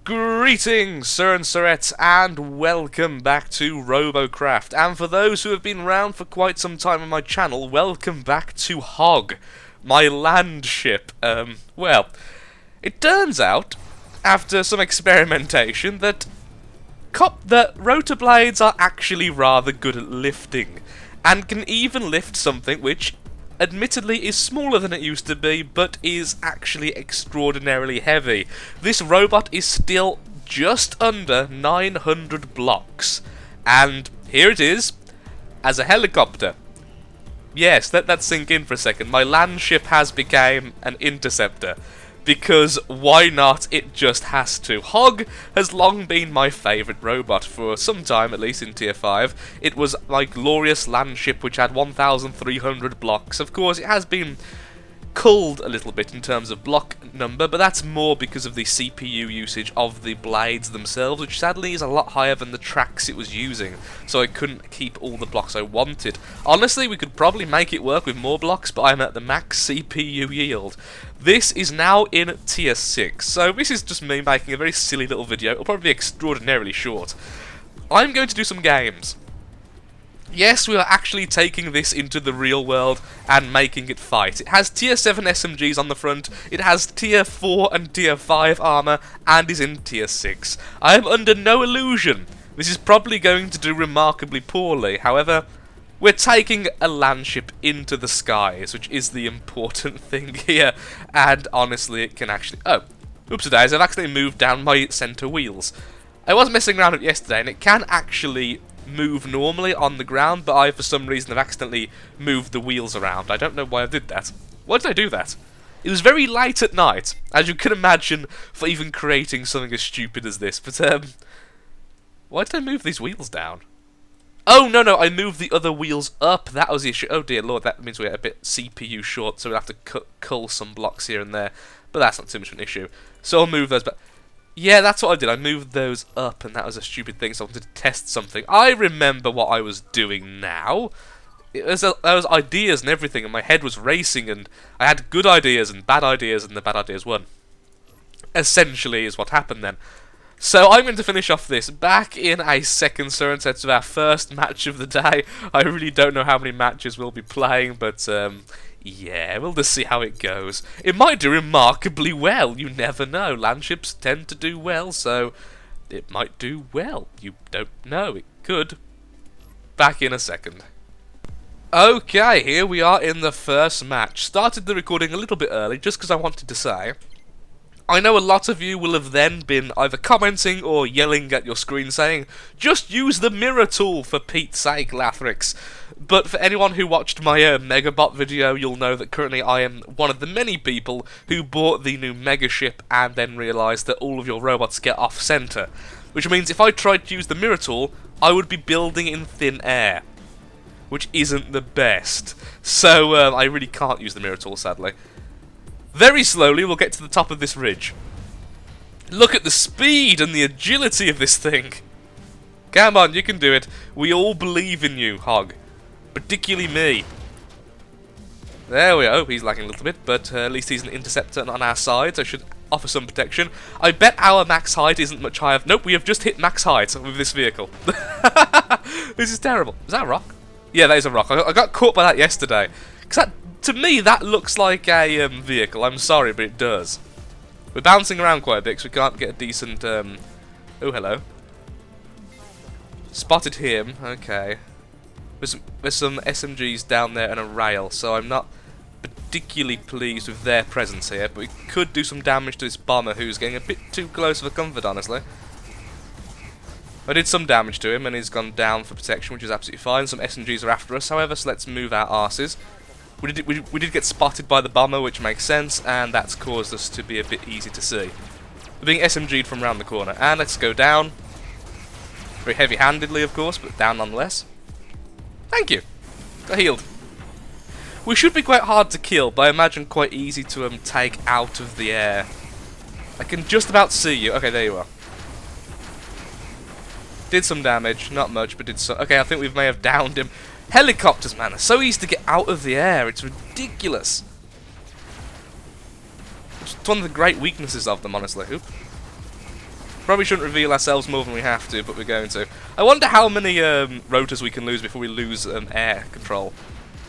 Greetings, Sir and Sirettes, and welcome back to Robocraft. And for those who have been around for quite some time on my channel, welcome back to Hog, my Landship. Well, it turns out, after some experimentation, that rotor blades are actually rather good at lifting, and can even lift something which admittedly is smaller than it used to be, but is actually extraordinarily heavy. This robot is still just under 900 blocks, and here it is, as a helicopter. Yes, let that sink in for a second. My Landship has become an interceptor, because why not? It just has to. Hog has long been my favourite robot, for some time at least in Tier 5. It was my glorious Landship which had 1,300 blocks. Of course, it has been culled a little bit in terms of block number, but that's more because of the CPU usage of the blades themselves, which sadly is a lot higher than the tracks it was using, so I couldn't keep all the blocks I wanted. Honestly, we could probably make it work with more blocks, but I'm at the max CPU yield. This is now in Tier 6, so this is just me making a very silly little video. It'll probably be extraordinarily short. I'm going to do some games. Yes, we are actually taking this into the real world and making it fight. It has Tier 7 SMGs on the front, it has Tier 4 and Tier 5 armor, and is in Tier 6. I am under no illusion this is probably going to do remarkably poorly. However, we're taking a Landship into the skies, which is the important thing here, and honestly it can actually... Oh, oopsie-daisy, I've actually moved down my centre wheels. I was messing around with it yesterday, and it can actually move normally on the ground, but I, for some reason, have accidentally moved the wheels around. I don't know why I did that. Why did I do that? It was very late at night, as you can imagine, for even creating something as stupid as this, but, why did I move these wheels down? Oh, no, I moved the other wheels up. That was the issue. Oh, dear Lord, that means we're a bit CPU short, so we'll have to cull some blocks here and there, but that's not too much of an issue. So I'll move those back. Yeah, that's what I did. I moved those up, and that was a stupid thing, so I wanted to test something. I remember what I was doing now. There was ideas and everything, and my head was racing, and I had good ideas and the bad ideas won. Essentially is what happened then. So I'm going to finish off this back in a second, sir, and set to our first match of the day. I really don't know how many matches we'll be playing, but yeah, we'll just see how it goes. It might do remarkably well, you never know. Landships tend to do well, so it might do well. You don't know, it could. Back in a second. Okay, here we are in the first match. Started the recording a little bit early, just because I wanted to say, I know a lot of you will have then been either commenting or yelling at your screen saying, just use the mirror tool for Pete's sake, Lathrix. But for anyone who watched my Megabot video, you'll know that currently I am one of the many people who bought the new Megaship and then realised that all of your robots get off-centre. Which means if I tried to use the mirror tool, I would be building in thin air, which isn't the best. So I really can't use the mirror tool, sadly. Very slowly we'll get to the top of this ridge. Look at the speed and the agility of this thing. Come on, you can do it. We all believe in you, Hog. Particularly me. There we go. He's lagging a little bit, but at least he's an interceptor on our side, so should offer some protection. I bet our max height isn't much higher. Nope, we have just hit max height with this vehicle. This is terrible. Is that a rock? Yeah, that is a rock. I got caught by that yesterday. Because to me, that looks like a vehicle. I'm sorry, but it does. We're bouncing around quite a bit, so we can't get a decent... Oh, hello. Spotted him. Okay. There's some SMGs down there and a rail, so I'm not particularly pleased with their presence here, but we could do some damage to this bomber who's getting a bit too close for comfort, honestly. I did some damage to him, and he's gone down for protection, which is absolutely fine. Some SMGs are after us, however, so let's move our arses. We did get spotted by the bomber, which makes sense, and that's caused us to be a bit easy to see. We're being SMG'd from round the corner, and let's go down. Very heavy-handedly, of course, but down nonetheless. Thank you. Got healed. We should be quite hard to kill, but I imagine quite easy to take out of the air. I can just about see you. Okay, there you are. Did some damage, not much, but did some. Okay, I think we may have downed him. Helicopters, man, are so easy to get out of the air. It's ridiculous. It's one of the great weaknesses of them, honestly. Oop. Probably shouldn't reveal ourselves more than we have to, but we're going to. I wonder how many rotors we can lose before we lose air control.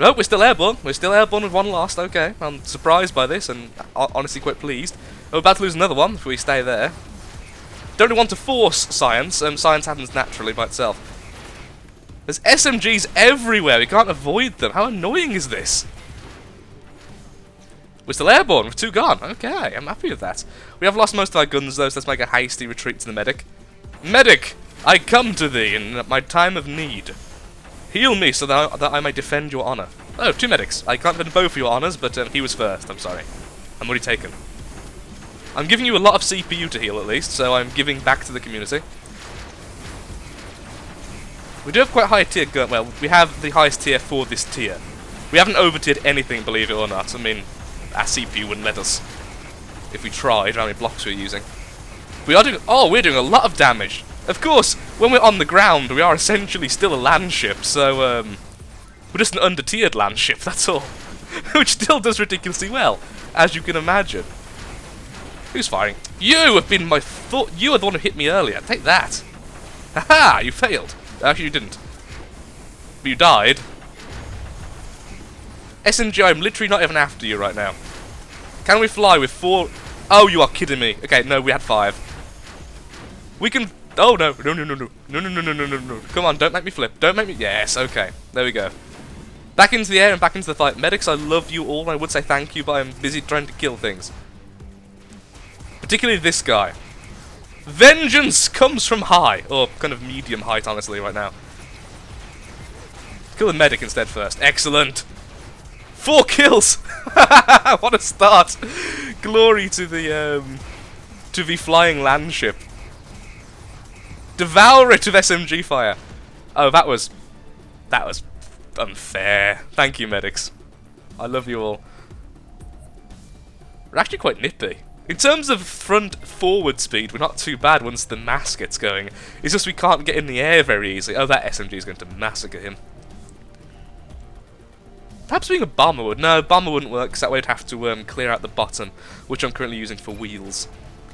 No, we're still airborne. We're still airborne with one lost. Okay, I'm surprised by this and honestly quite pleased. We're about to lose another one if we stay there. Don't want to force science. Science happens naturally by itself. There's SMGs everywhere. We can't avoid them. How annoying is this? We're still airborne with 2 gone. Okay, I'm happy with that. We have lost most of our guns though, so let's make a hasty retreat to the medic. Medic, I come to thee in my time of need. Heal me so that I may defend your honour. Oh, 2 medics. I can't defend both of your honours, but he was first. I'm sorry. I'm already taken. I'm giving you a lot of CPU to heal at least, so I'm giving back to the community. We do have quite high tier gun. Well, we have the highest tier for this tier. We haven't over-tiered anything, believe it or not. I mean, our CPU wouldn't let us if we tried how many blocks we're using. We are doing. Oh, we're doing a lot of damage. Of course, when we're on the ground, we are essentially still a landship, so we're just an under-tiered landship. That's all, which still does ridiculously well, as you can imagine. Who's firing? You have been my thought. You are the one who hit me earlier. Take that. Haha! You failed. Actually, you didn't. But you died. SMG, I'm literally not even after you right now. Can we fly with 4? Oh, you are kidding me. Okay, no, we had 5. We can. Oh no! No! No! No! No! No! No! No! No! No! No! No! Come on! Don't make me flip. Don't make me. Yes. Okay. There we go. Back into the air and back into the fight. Medics, I love you all. I would say thank you, but I'm busy trying to kill things. Particularly this guy. Vengeance comes from high, or kind of medium height, honestly, right now. Kill the medic instead first. Excellent. 4 kills. What a start! Glory to the flying landship. Devour it with SMG fire. Oh, that was unfair. Thank you, medics. I love you all. We're actually quite nippy. In terms of forward speed, we're not too bad once the mass gets going. It's just we can't get in the air very easily. Oh, that SMG is going to massacre him. Perhaps being a bomber would. No, bomber wouldn't work, because that way I'd have to clear out the bottom, which I'm currently using for wheels.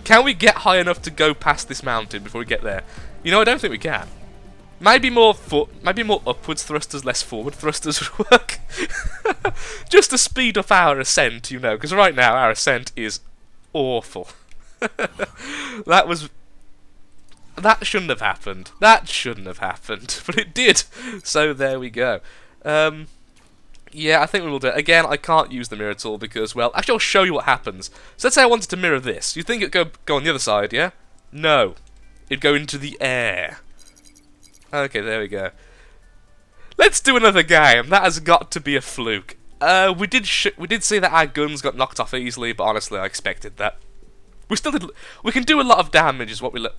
Can we get high enough to go past this mountain before we get there? You know, I don't think we can. Maybe more upwards thrusters, less forward thrusters would work. Just to speed up our ascent, you know, because right now our ascent is awful. That shouldn't have happened. That shouldn't have happened, but it did. So there we go. Yeah, I think we will do it. Again, I can't use the mirror tool because, well, actually I'll show you what happens. So let's say I wanted to mirror this. You'd think it'd go on the other side, yeah? No. It'd go into the air. Okay, there we go. Let's do another game. That has got to be a fluke. We did see that our guns got knocked off easily, but honestly, I expected that. We can do a lot of damage, is what we look.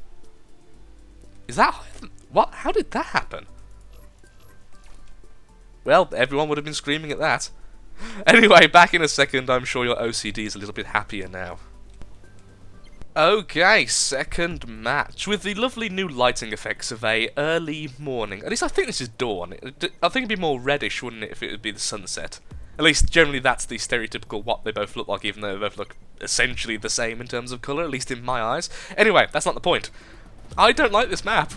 Is that what? How did that happen? Well, everyone would have been screaming at that. Anyway, back in a second. I'm sure your OCD is a little bit happier now. Okay, second match with the lovely new lighting effects of a early morning. At least I think this is dawn. I think it'd be more reddish, wouldn't it, if it would be the sunset? At least generally that's the stereotypical what they both look like, even though they both look essentially the same in terms of colour, at least in my eyes. Anyway, that's not the point. I don't like this map.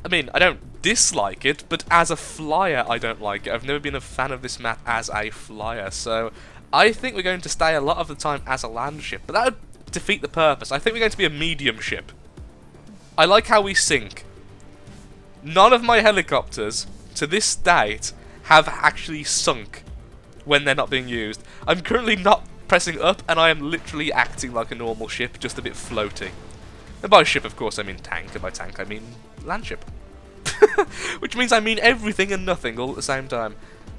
I mean, I don't dislike it, but as a flyer, I don't like it. I've never been a fan of this map as a flyer, so I think we're going to stay a lot of the time as a landship, but that would defeat the purpose. I think we're going to be a medium ship. I like how we sink. None of my helicopters, to this date, have actually sunk when they're not being used. I'm currently not pressing up, and I am literally acting like a normal ship, just a bit floaty. And by ship, of course, I mean tank, and by tank, I mean landship. Which means I mean everything and nothing all at the same time.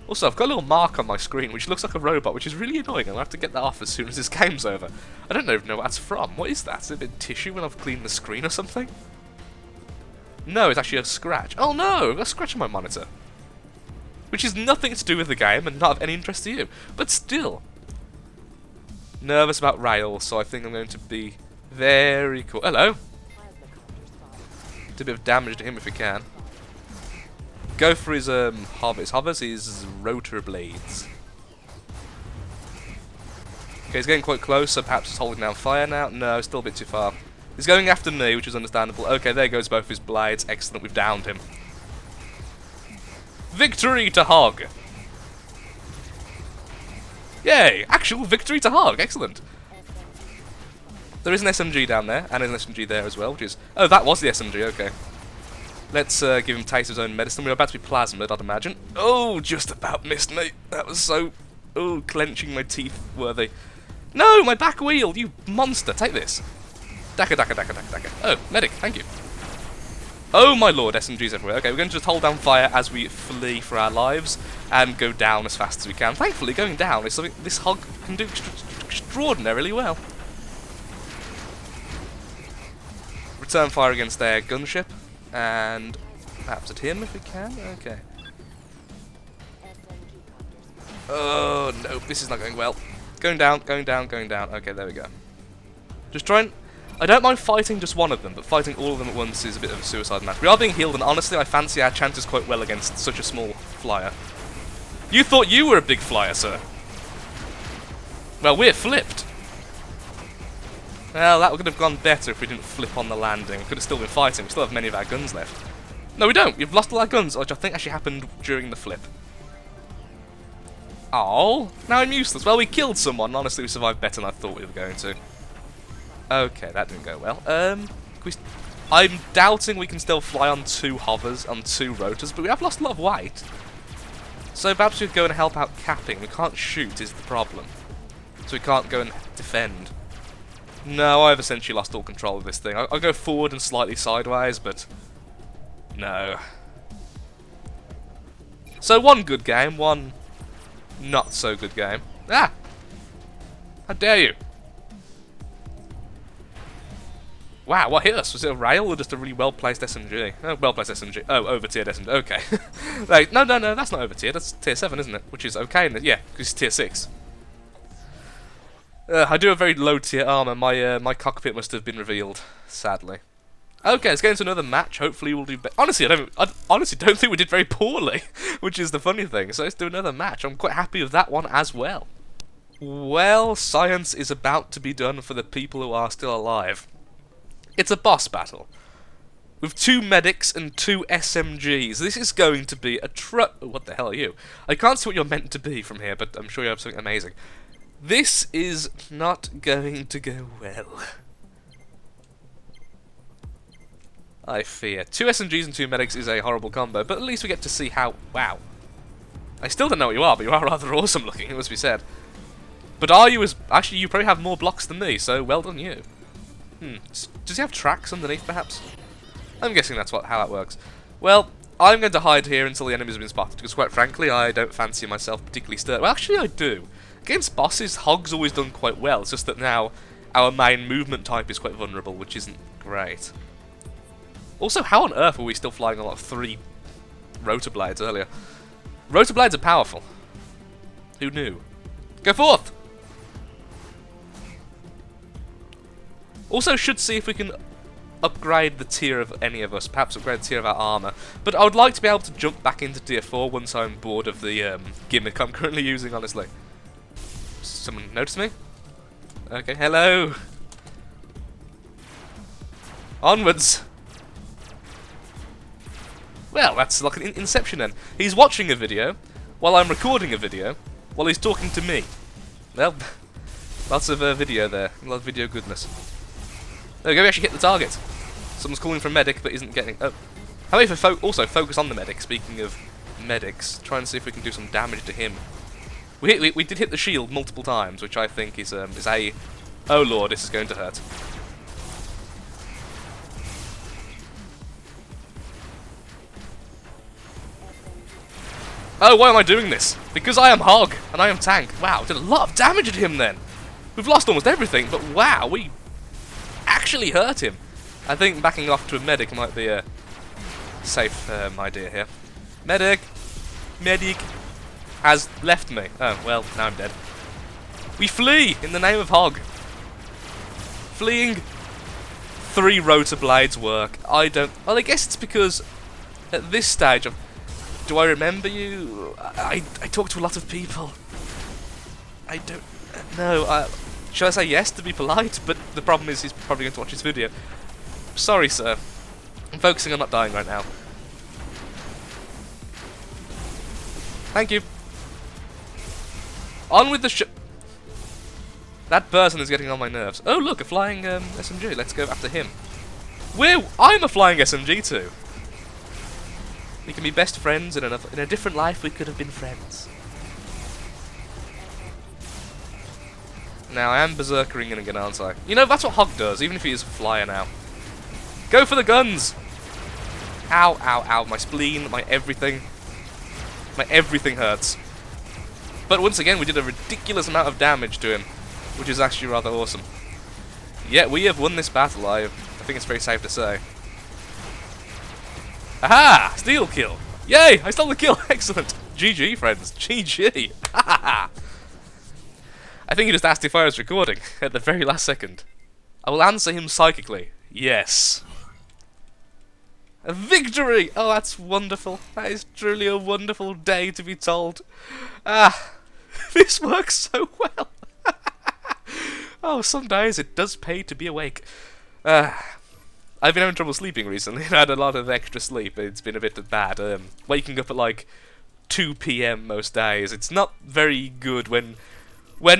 Also, I've got a little mark on my screen which looks like a robot, which is really annoying. I'll have to get that off as soon as this game's over. I don't even know what that's from. What is that? Is it a bit of tissue when I've cleaned the screen or something? No, it's actually a scratch. Oh no, I've got a scratch on my monitor. Which is nothing to do with the game and not of any interest to you. But still. Nervous about rails, so I think I'm going to be very cool. Hello. Do a bit of damage to him if we can. Go for his hovers, his rotor blades. Okay, he's getting quite close, so perhaps he's holding down fire now. No, still a bit too far. He's going after me, which is understandable. Okay, there goes both his blades. Excellent, we've downed him. Victory to Hog! Yay! Actual victory to Hog! Excellent! There is an SMG down there, and an SMG there as well, which is... Oh, that was the SMG, okay. Let's give him taste of his own medicine. We're about to be plasmid, I'd imagine. Oh, just about missed me. That was so... Oh, clenching my teeth worthy. No, my back wheel, you monster! Take this. Daka, daka, daka, daka, daka. Oh, medic, thank you. Oh my lord, SMGs everywhere. Okay, we're going to just hold down fire as we flee for our lives and go down as fast as we can. Thankfully, going down is something this Hog can do extraordinarily well. Return fire against their gunship, and perhaps at him if we can. Okay. Oh no, this is not going well. Going down, going down, going down. Okay, there we go. Just try and... I don't mind fighting just one of them, but fighting all of them at once is a bit of a suicide match. We are being healed, and honestly, I fancy our chances quite well against such a small flyer. You thought you were a big flyer, sir. Well, we're flipped. Well, that would have gone better if we didn't flip on the landing. We could have still been fighting. We still have many of our guns left. No, we don't. We've lost all our guns, which I think actually happened during the flip. Oh, now I'm useless. Well, we killed someone. Honestly, we survived better than I thought we were going to. Okay, that didn't go well. I'm doubting we can still fly on 2 hovers, on 2 rotors, but we have lost a lot of weight. So perhaps we could go and help out capping. We can't shoot is the problem. So we can't go and defend. No, I've essentially lost all control of this thing. I'll go forward and slightly sideways, but... No. So one good game, one not so good game. Ah! How dare you! Wow, what hit us? Was it a rail or just a really well-placed SMG? Oh, well-placed SMG. Oh, over-tiered SMG. Okay. Like, no, that's not over-tiered. That's tier 7, isn't it? Which is okay. Yeah, because it's tier 6. I do have very low-tier armor. My cockpit must have been revealed, sadly. Okay, let's get into another match. Hopefully we'll do better. Honestly, I honestly don't think we did very poorly, which is the funny thing. So let's do another match. I'm quite happy with that one as well. Well, science is about to be done for the people who are still alive. It's a boss battle. With 2 medics and 2 SMGs. This is going to be a what the hell are you? I can't see what you're meant to be from here, but I'm sure you have something amazing. This is not going to go well. I fear. 2 SMGs and 2 medics is a horrible combo, but at least we get to see how... Wow. I still don't know what you are, but you are rather awesome looking, it must be said. But are you as... Actually, you probably have more blocks than me, so well done you. Does he have tracks underneath, perhaps? I'm guessing that's how that works. Well, I'm going to hide here until the enemies have been spotted, because quite frankly, I don't fancy myself particularly sturdy. Well, actually, I do. Against bosses, Hog's always done quite well. It's just that now our main movement type is quite vulnerable, which isn't great. Also, how on earth were we still flying a lot of 3 rotor blades earlier? Rotor blades are powerful. Who knew? Go forth! Also, should see if we can upgrade the tier of any of us, perhaps upgrade the tier of our armour. But I would like to be able to jump back into tier 4 once I'm bored of the gimmick I'm currently using, honestly. Someone noticed me? Okay, hello! Onwards! Well, that's like an inception then. He's watching a video, while I'm recording a video, while he's talking to me. Well, lots of video there, a lot of video goodness. There we go, we actually hit the target. Someone's calling for a medic, but isn't getting... Oh. How about if I also focus on the medic, speaking of medics, try and see if we can do some damage to him. We did hit the shield multiple times, which I think is a... Oh lord, this is going to hurt. Oh, why am I doing this? Because I am Hog, and I am Tank. Wow, did a lot of damage at him then. We've lost almost everything, but wow, we actually hurt him. I think backing off to a medic might be a safe idea here. Medic! Medic has left me. Oh, well, now I'm dead. We flee in the name of Hog. Fleeing. 3 rotor blades work. I don't... Well, I guess it's because at this stage of... Do I remember you? I talk to a lot of people. I don't... No, Should I say yes to be polite? But the problem is he's probably going to watch this video. Sorry, sir. I'm focusing on not dying right now. Thank you. On with the That person is getting on my nerves. Oh look, a flying SMG. Let's go after him. I'm a flying SMG too. We can be best friends in a different life. We could have been friends. Now I am berserkering again, aren't I? You know that's what Hog does, even if he is a flyer now. Go for the guns! Ow, ow, ow! My spleen, my everything hurts. But once again, we did a ridiculous amount of damage to him, which is actually rather awesome. Yeah, we have won this battle. I think it's very safe to say. Aha! Steal kill! Yay! I stole the kill! Excellent! GG, friends. GG! I think he just asked if I was recording at the very last second. I will answer him psychically. Yes. A victory! Oh, that's wonderful. That is truly a wonderful day to be told. Ah, this works so well. Oh, some days it does pay to be awake. I've been having trouble sleeping recently. I had a lot of extra sleep. It's been a bit bad. Waking up at like 2 PM most days. It's not very good when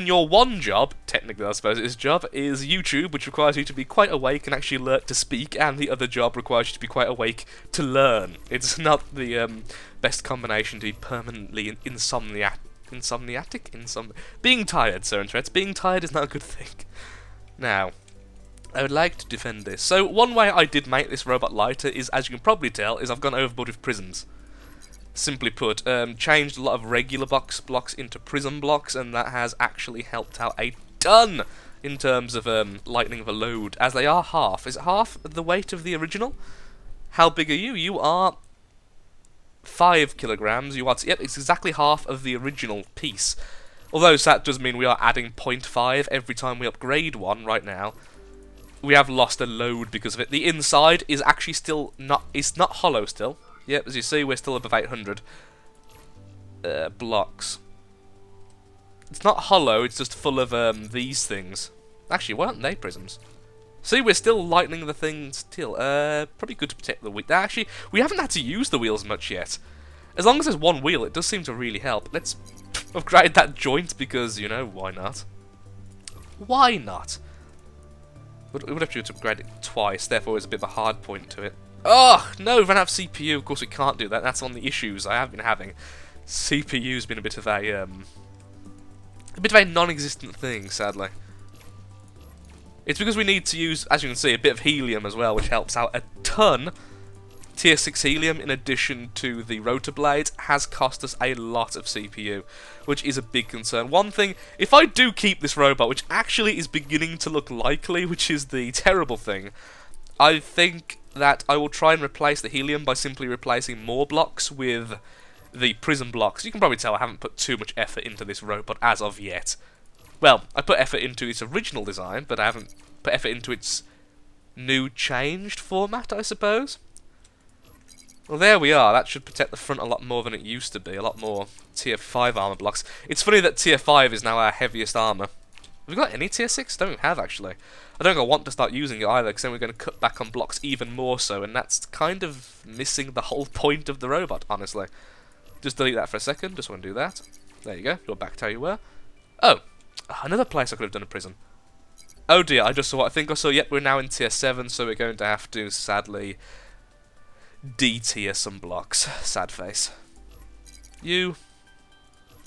your one job, technically I suppose his job, is YouTube, which requires you to be quite awake and actually alert to speak, and the other job requires you to be quite awake to learn. It's not the best combination to be permanently being tired, sir and threats. Being tired is not a good thing. Now, I would like to defend this. So one way I did make this robot lighter is, as you can probably tell, is I've gone overboard with prisms. Simply put, changed a lot of regular blocks into prism blocks, and that has actually helped out a ton in terms of lightening the load, as they are half. Is it half the weight of the original? How big are you? You are 5 kilograms. You are, yep, it's exactly half of the original piece. Although so that does mean we are adding 0.5 every time we upgrade one right now. We have lost a load because of it. The inside is actually still not, it's not hollow still. Yep, as you see, we're still above 800 blocks. It's not hollow, it's just full of these things. Actually, why aren't they prisms? See, we're still lightening the thing still. Probably good to protect the wheel. Actually, we haven't had to use the wheels much yet. As long as there's one wheel, it does seem to really help. Let's upgrade that joint because, you know, why not? Why not? We would have to upgrade it twice, therefore there's a bit of a hard point to it. Oh, no, we don't have CPU. Of course we can't do that. That's one of the issues I have been having. CPU's been a bit of a non-existent thing, sadly. It's because we need to use, as you can see, a bit of helium as well, which helps out a ton. Tier 6 helium, in addition to the rotor blades, has cost us a lot of CPU, which is a big concern. One thing, if I do keep this robot, which actually is beginning to look likely, which is the terrible thing, I think that I will try and replace the helium by simply replacing more blocks with the prism blocks. You can probably tell I haven't put too much effort into this robot as of yet. Well, I put effort into its original design, but I haven't put effort into its new changed format, I suppose. Well, there we are. That should protect the front a lot more than it used to be. A lot more tier 5 armor blocks. It's funny that tier 5 is now our heaviest armor. Have we got any tier 6? Don't have, actually. I don't want to start using it either, because then we're going to cut back on blocks even more so, and that's kind of missing the whole point of the robot, honestly. Just delete that for a second. Just want to do that. There you go. You're back to how you were. Oh, another place I could have done a prison. Oh dear, I just saw what I think I saw. Yep, we're now in tier 7, so we're going to have to, sadly, D-tier some blocks. Sad face. You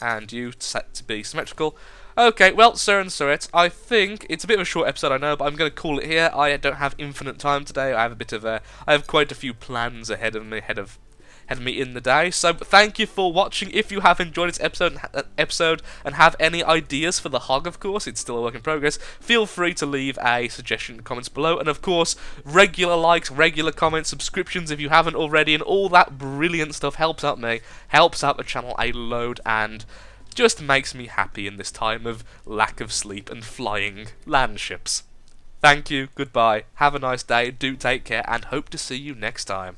and you set to be symmetrical. Okay, well, sir and sirette, I think it's a bit of a short episode, I know, but I'm going to call it here. I don't have infinite time today. I have quite a few plans ahead of me in the day. So thank you for watching. If you have enjoyed this episode and have any ideas for the hog, of course, it's still a work in progress, feel free to leave a suggestion in the comments below. And of course, regular likes, regular comments, subscriptions if you haven't already, and all that brilliant stuff helps out me, helps out the channel a load, and just makes me happy in this time of lack of sleep and flying landships. Thank you, goodbye, have a nice day, do take care, and hope to see you next time.